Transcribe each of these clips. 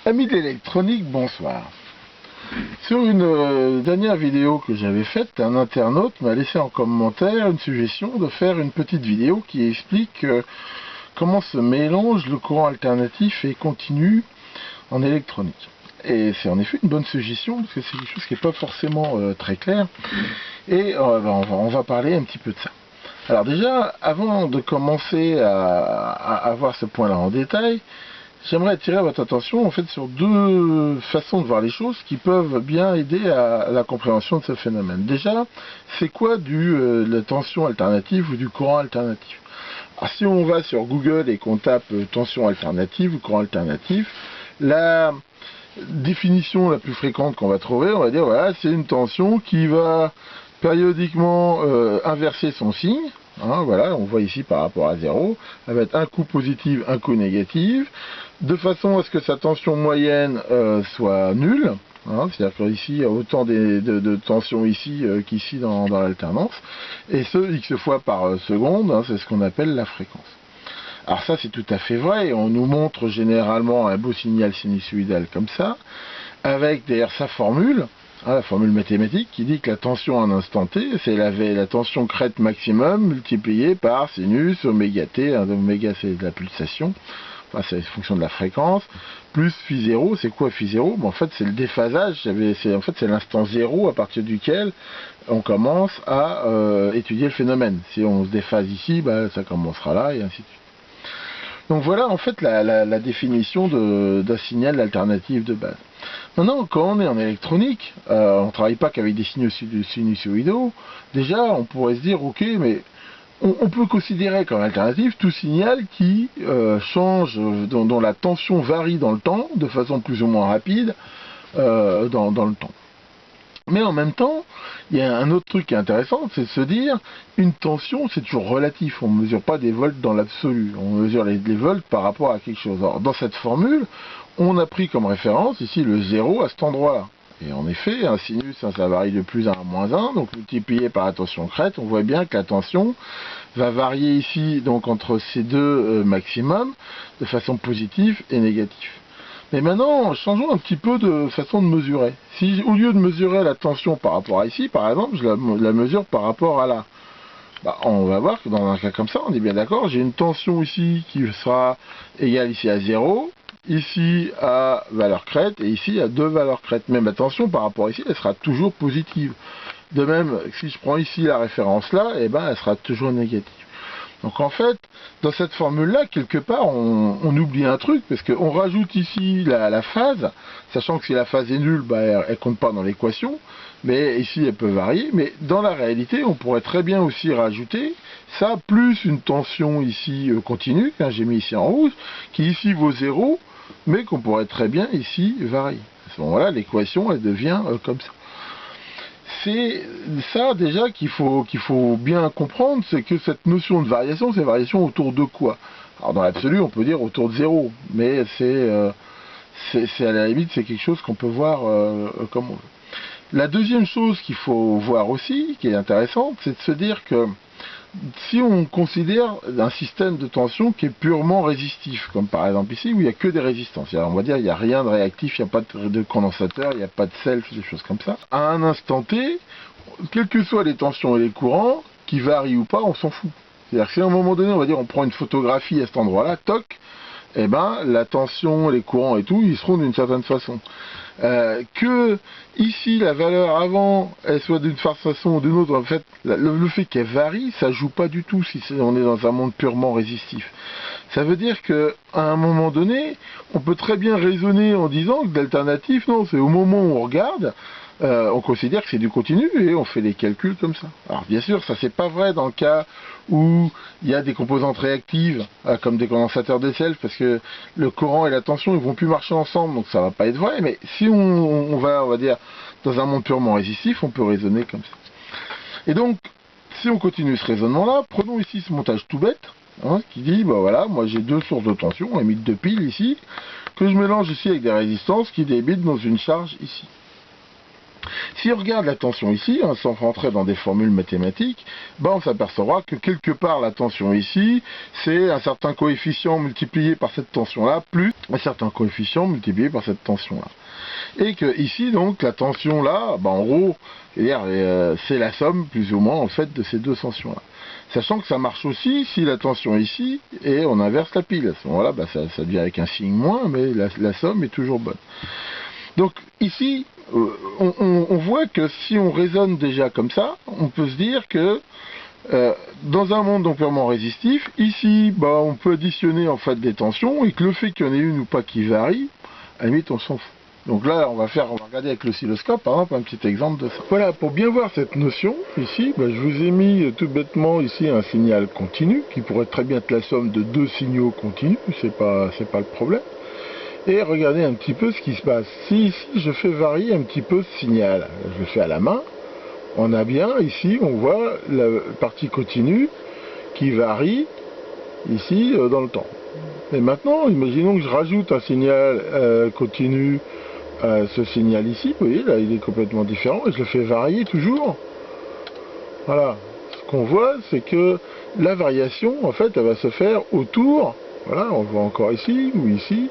Amis de l'électronique, bonsoir. Sur une dernière vidéo que j'avais faite, un internaute m'a laissé en commentaire une suggestion de faire une petite vidéo qui explique comment se mélange le courant alternatif et continu en électronique. Et c'est en effet une bonne suggestion, parce que c'est quelque chose qui n'est pas forcément très clair. Et on va parler un petit peu de ça. Alors déjà, avant de commencer à voir ce point-là en détail, j'aimerais attirer votre attention en fait sur deux façons de voir les choses qui peuvent bien aider à la compréhension de ce phénomène. Déjà, c'est quoi la tension alternative ou du courant alternatif? Alors, si on va sur Google et qu'on tape tension alternative ou courant alternatif, la définition la plus fréquente qu'on va trouver, on va dire voilà, c'est une tension qui va périodiquement inverser son signe. Hein, voilà, on voit ici par rapport à 0, elle va être un coup positive, un coup négative, de façon à ce que sa tension moyenne soit nulle. Hein, c'est-à-dire qu'ici, il y a autant de tensions ici qu'ici dans l'alternance. Et ce, x fois par seconde, hein, c'est ce qu'on appelle la fréquence. Alors ça, c'est tout à fait vrai. On nous montre généralement un beau signal sinusoïdal comme ça, avec derrière sa formule, la formule mathématique qui dit que la tension à un instant t, c'est la tension crête maximum multipliée par sinus oméga t, oméga c'est de la pulsation, enfin c'est une fonction de la fréquence, plus phi 0, c'est quoi phi 0? En fait c'est le déphasage, c'est l'instant 0 à partir duquel on commence à étudier le phénomène. Si on se déphase ici, ça commencera là et ainsi de suite. Donc voilà en fait la définition d'un signal alternatif de base. Maintenant, quand on est en électronique, on ne travaille pas qu'avec des signaux sinusoïdaux. Déjà, on pourrait se dire, ok, mais on peut considérer comme alternative tout signal qui change, dont la tension varie dans le temps, de façon plus ou moins rapide dans le temps. Mais en même temps, il y a un autre truc qui est intéressant, c'est de se dire, une tension, c'est toujours relatif. On ne mesure pas des volts dans l'absolu. On mesure les volts par rapport à quelque chose. Alors, dans cette formule, on a pris comme référence ici le 0 à cet endroit-là. Et en effet, un sinus, ça varie de plus 1 à moins 1, donc multiplié par la tension crête, on voit bien que la tension va varier ici donc entre ces deux maximums de façon positive et négative. Mais maintenant, changeons un petit peu de façon de mesurer. Si au lieu de mesurer la tension par rapport à ici, par exemple, je la mesure par rapport à là, on va voir que dans un cas comme ça, on est bien d'accord, j'ai une tension ici qui sera égale ici à 0, ici à valeur crête, et ici à 2 valeurs crête. Même la tension par rapport à ici, elle sera toujours positive. De même, si je prends ici la référence là, elle sera toujours négative. Donc en fait, dans cette formule-là, quelque part, on oublie un truc, parce qu'on rajoute ici la phase, sachant que si la phase est nulle, elle ne compte pas dans l'équation, mais ici elle peut varier, mais dans la réalité, on pourrait très bien aussi rajouter ça, plus une tension ici continue, que j'ai mis ici en rouge, qui ici vaut 0, mais qu'on pourrait très bien ici varier. À ce moment-là, l'équation, elle devient comme ça. C'est ça déjà qu'il faut bien comprendre, c'est que cette notion de variation, c'est variation autour de quoi? Alors dans l'absolu, on peut dire autour de 0, mais c'est à la limite, c'est quelque chose qu'on peut voir comme on veut. La deuxième chose qu'il faut voir aussi, qui est intéressante, c'est de se dire que si on considère un système de tension qui est purement résistif, comme par exemple ici, où il n'y a que des résistances, on va dire il n'y a rien de réactif, il n'y a pas de condensateur, il n'y a pas de self, des choses comme ça, à un instant T, quelles que soient les tensions et les courants, qui varient ou pas, on s'en fout. C'est-à-dire que si à un moment donné, on va dire, on prend une photographie à cet endroit-là, toc, la tension, les courants et tout, ils seront d'une certaine façon. Que ici la valeur avant elle soit d'une façon ou d'une autre, en fait le fait qu'elle varie, ça joue pas du tout si on est dans un monde purement résistif. Ça veut dire que à un moment donné, on peut très bien raisonner en disant que l'alternative, non, c'est au moment où on regarde, on considère que c'est du continu et on fait les calculs comme ça. Alors bien sûr, ça c'est pas vrai dans le cas où il y a des composantes réactives, comme des condensateurs de self, parce que le courant et la tension ils vont plus marcher ensemble, donc ça va pas être vrai. Mais si on va dire dans un monde purement résistif, on peut raisonner comme ça. Et donc, si on continue ce raisonnement-là, prenons ici ce montage tout bête, qui dit, voilà, moi j'ai deux sources de tension, émises de piles ici, que je mélange ici avec des résistances qui débitent dans une charge ici. Si on regarde la tension ici, hein, sans rentrer dans des formules mathématiques, ben on s'apercevra que quelque part la tension ici, c'est un certain coefficient multiplié par cette tension-là, plus un certain coefficient multiplié par cette tension-là. Et que ici, donc, la tension-là, ben, en gros, c'est la somme, plus ou moins, en fait, de ces deux tensions-là. Sachant que ça marche aussi si la tension est ici, et on inverse la pile. À ce moment-là, ben, ça devient avec un signe moins, mais la somme est toujours bonne. Donc ici, on voit que si on raisonne déjà comme ça, on peut se dire que dans un monde donc purement résistif, ici, bah, on peut additionner en fait des tensions et que le fait qu'il y en ait une ou pas qui varie, à la limite on s'en fout. Donc là, on va regarder avec l'oscilloscope, par exemple, un petit exemple de ça. Voilà, pour bien voir cette notion, ici, bah, je vous ai mis tout bêtement ici un signal continu, qui pourrait très bien être la somme de deux signaux continus, c'est pas le problème. Et regardez un petit peu ce qui se passe. Si ici je fais varier un petit peu ce signal, je le fais à la main, on a bien ici, on voit la partie continue qui varie ici dans le temps. Et maintenant, imaginons que je rajoute un signal continu à ce signal ici, vous voyez, là il est complètement différent, et je le fais varier toujours. Voilà. Ce qu'on voit, c'est que la variation, en fait, elle va se faire autour, voilà, on le voit encore ici, ou ici.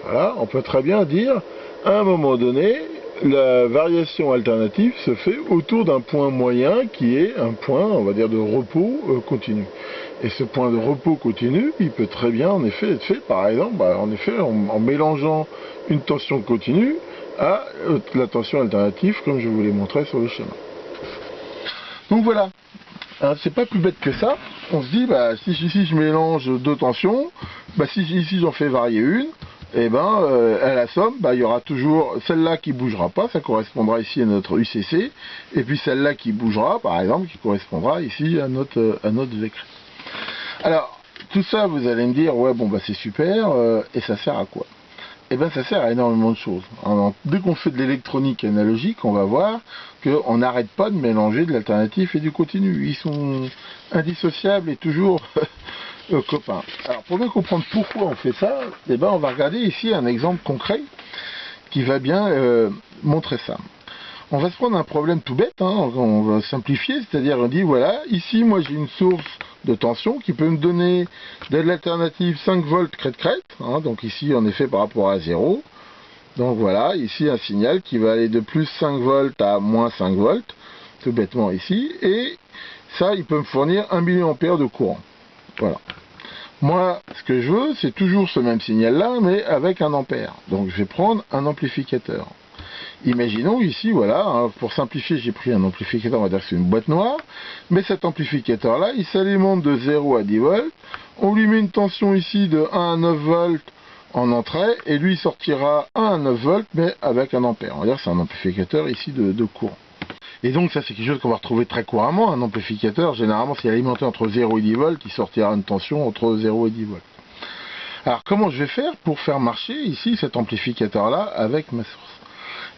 Voilà, on peut très bien dire, à un moment donné, la variation alternative se fait autour d'un point moyen qui est un point, on va dire, de repos continu. Et ce point de repos continu, il peut très bien en effet être fait, par exemple, en mélangeant une tension continue à la tension alternative, comme je vous l'ai montré sur le schéma. Donc voilà, hein, c'est pas plus bête que ça. On se dit, bah, si ici je mélange deux tensions, bah, si ici j'en fais varier une, et ben à la somme, bah, il y aura toujours celle-là qui bougera pas, ça correspondra ici à notre UCC, et puis celle-là qui bougera, par exemple, qui correspondra ici à notre Vecré. Alors, tout ça, vous allez me dire, ouais, bon, bah c'est super, et ça sert à quoi? Eh bien, ça sert à énormément de choses. Alors, dès qu'on fait de l'électronique analogique, on va voir qu'on n'arrête pas de mélanger de l'alternatif et du continu. Ils sont indissociables et toujours copains. Alors, pour bien comprendre pourquoi on fait ça, eh ben, on va regarder ici un exemple concret qui va bien montrer ça. On va se prendre un problème tout bête, hein, on va simplifier, c'est-à-dire on dit voilà, ici moi j'ai une source de tension qui peut me donner de l'alternative 5 volts crête-crête, hein, donc ici en effet par rapport à 0. Donc voilà, ici un signal qui va aller de plus 5 volts à moins 5 volts, tout bêtement ici, et ça il peut me fournir 1 mA de courant. Voilà. Moi, ce que je veux, c'est toujours ce même signal-là, mais avec un ampère. Donc je vais prendre un amplificateur. Imaginons ici, voilà, hein, pour simplifier, j'ai pris un amplificateur, on va dire que c'est une boîte noire, mais cet amplificateur-là, il s'alimente de 0 à 10 volts, on lui met une tension ici de 1 à 9 volts en entrée, et lui il sortira 1 à 9 volts, mais avec un ampère. On va dire que c'est un amplificateur ici de courant. Et donc ça c'est quelque chose qu'on va retrouver très couramment, un amplificateur, généralement c'est alimenté entre 0 et 10 volts, il sortira une tension entre 0 et 10 volts. Alors comment je vais faire pour faire marcher ici cet amplificateur-là avec ma source?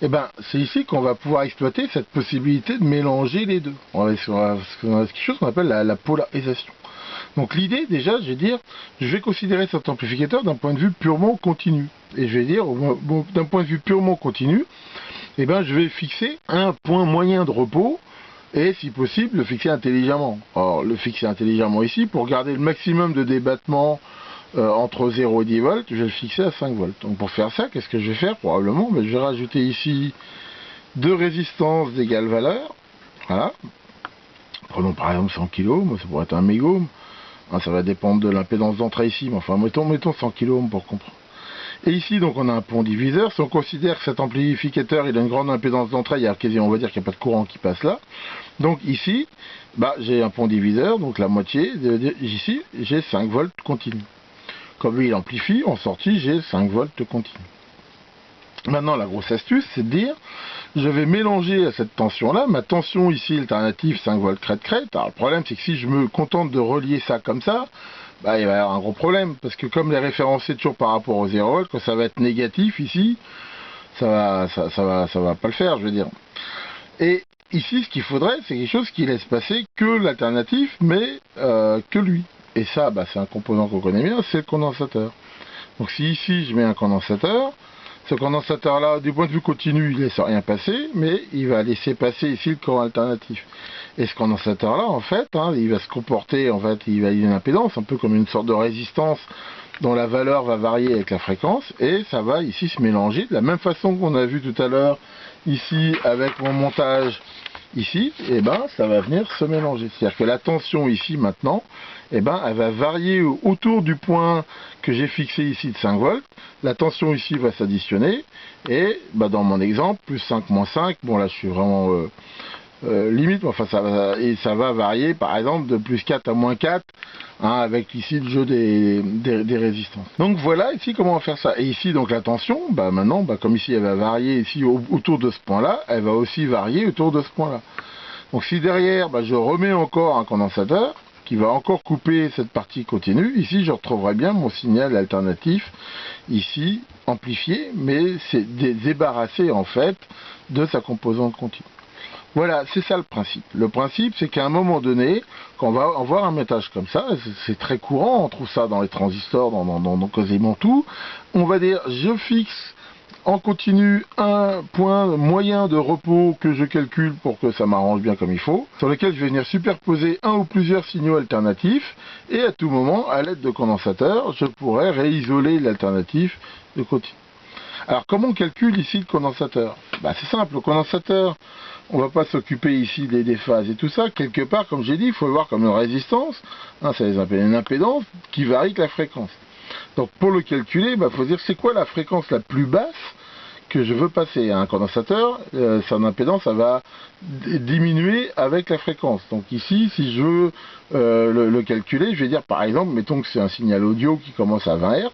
Eh bien, c'est ici qu'on va pouvoir exploiter cette possibilité de mélanger les deux. On va sur quelque chose qu'on appelle la polarisation. Donc l'idée, déjà, je vais dire, je vais considérer cet amplificateur d'un point de vue purement continu. Et je vais dire, bon, d'un point de vue purement continu, eh ben, je vais fixer un point moyen de repos, et si possible, le fixer intelligemment. Or, le fixer intelligemment ici, pour garder le maximum de débattement entre 0 et 10 volts, je vais le fixer à 5 volts. Donc pour faire ça, qu'est-ce que je vais faire? Probablement, je vais rajouter ici deux résistances d'égale valeur. Voilà. Prenons par exemple 100 kΩ, ça pourrait être un mégahome. Hein, ça va dépendre de l'impédance d'entrée ici, mais enfin mettons 100 kΩ pour comprendre. Et ici, donc on a un pont diviseur. Si on considère que cet amplificateur il a une grande impédance d'entrée, on va dire qu'il n'y a pas de courant qui passe là. Donc ici, bah, j'ai un pont diviseur, donc la moitié, ici, j'ai 5 volts continu. Comme lui il amplifie, en sortie j'ai 5 volts continu. Maintenant la grosse astuce c'est de dire, je vais mélanger à cette tension là, ma tension ici alternative 5 volts crête-crête. Alors le problème c'est que si je me contente de relier ça comme ça, bah, il va y avoir un gros problème, parce que comme les référencés toujours par rapport au 0 volts, quand ça va être négatif ici, ça va pas le faire, je veux dire. Et ici ce qu'il faudrait c'est quelque chose qui laisse passer que l'alternatif, mais que lui. Et ça, bah, c'est un composant qu'on connaît bien, c'est le condensateur. Donc si ici je mets un condensateur, Ce condensateur là, du point de vue continu, il laisse rien passer, mais il va laisser passer ici le courant alternatif. Et ce condensateur là, en fait, hein, il va se comporter, en fait, il va y avoir une impédance, un peu comme une sorte de résistance dont la valeur va varier avec la fréquence, et ça va ici se mélanger de la même façon qu'on a vu tout à l'heure ici avec mon montage ici, et ben ça va venir se mélanger. C'est-à-dire que la tension ici maintenant, et ben elle va varier autour du point que j'ai fixé ici de 5 volts. La tension ici va s'additionner, et ben, dans mon exemple, plus 5, moins 5, bon là je suis vraiment limite, enfin ça va varier par exemple de plus 4 à moins 4, hein, avec ici le jeu des résistances. Donc voilà ici comment on va faire ça. Et ici donc la tension, bah maintenant, bah, comme ici elle va varier ici autour de ce point là, elle va aussi varier autour de ce point là. Donc si derrière bah, je remets encore un condensateur qui va encore couper cette partie continue, ici je retrouverai bien mon signal alternatif ici amplifié, mais c'est débarrassé en fait de sa composante continue. Voilà, c'est ça le principe. Le principe, c'est qu'à un moment donné, quand on va avoir un métage comme ça, c'est très courant, on trouve ça dans les transistors, dans quasiment tout, on va dire, je fixe en continu un point moyen de repos que je calcule pour que ça m'arrange bien comme il faut, sur lequel je vais venir superposer un ou plusieurs signaux alternatifs, et à tout moment, à l'aide de condensateurs, je pourrais réisoler l'alternatif de continu. Alors comment on calcule ici le condensateur? Bah, c'est simple, le condensateur, on ne va pas s'occuper ici des phases et tout ça. Quelque part, comme j'ai dit, il faut le voir comme une résistance, hein, ça les appelle une impédance qui varie avec la fréquence. Donc pour le calculer, bah, faut dire c'est quoi la fréquence la plus basse que je veux passer à un condensateur. Son impédance, ça va diminuer avec la fréquence. Donc ici, si je veux le calculer, je vais dire par exemple, mettons que c'est un signal audio qui commence à 20 Hz,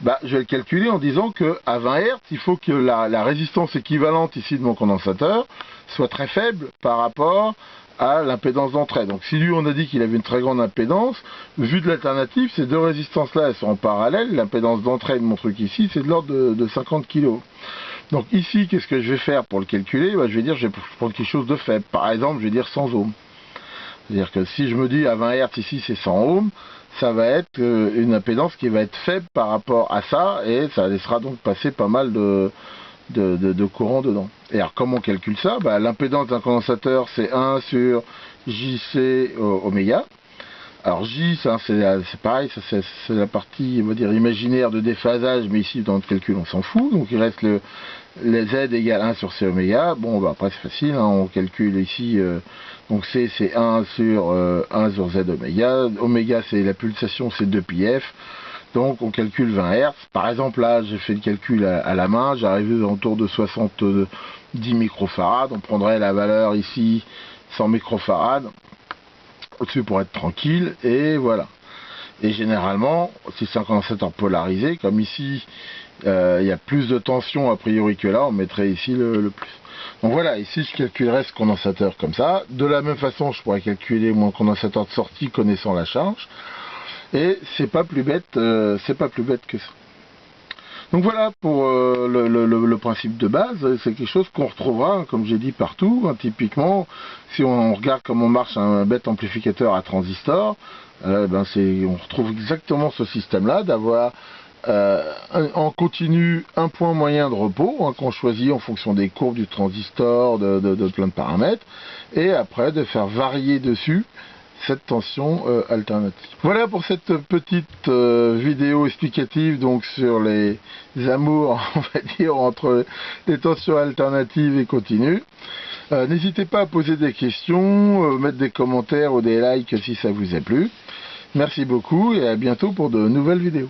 bah, je vais le calculer en disant qu'à 20 Hz, il faut que la résistance équivalente ici de mon condensateur soit très faible par rapport à l'impédance d'entrée. Donc si lui on a dit qu'il avait une très grande impédance, vu de l'alternative, ces deux résistances là elles sont en parallèle. L'impédance d'entrée de mon truc ici c'est de l'ordre de 50 kg. Donc ici qu'est-ce que je vais faire pour le calculer? Bah, je vais dire je vais prendre quelque chose de faible. Par exemple je vais dire 100 ohms. C'est-à-dire que si je me dis à 20 Hz ici c'est 100 ohms, ça va être une impédance qui va être faible par rapport à ça, et ça laissera donc passer pas mal de courant dedans. Et alors comment on calcule ça? Bah, l'impédance d'un condensateur c'est 1 sur JC oméga. Alors J c'est pareil, c'est la partie on va dire imaginaire de déphasage, mais ici dans notre calcul on s'en fout, donc il reste les Z égale 1 sur C oméga. Bon bah après c'est facile, hein, on calcule ici donc C c'est 1 sur 1 sur Z oméga. Oméga c'est la pulsation, c'est 2 πf. Donc on calcule 20 Hz. Par exemple là j'ai fait le calcul à la main, j'arrive autour de 70 microfarads. On prendrait la valeur ici 100 microfarads au-dessus pour être tranquille, et voilà. Et généralement, si c'est un condensateur polarisé, comme ici il y a plus de tension a priori que là, on mettrait ici le plus. Donc voilà, ici je calculerais ce condensateur comme ça. De la même façon, je pourrais calculer mon condensateur de sortie connaissant la charge. Et c'est pas plus bête que ça. Donc voilà pour le principe de base. C'est quelque chose qu'on retrouvera, comme j'ai dit, partout. Hein, typiquement, si on regarde comment marche un bête amplificateur à transistor, on retrouve exactement ce système-là, d'avoir en continu un point moyen de repos, hein, qu'on choisit en fonction des courbes du transistor, de plein de paramètres, et après de faire varier dessus cette tension alternative. Voilà pour cette petite vidéo explicative donc sur les amours, on va dire, entre les tensions alternatives et continues. N'hésitez pas à poser des questions, mettre des commentaires ou des likes si ça vous a plu. Merci beaucoup et à bientôt pour de nouvelles vidéos.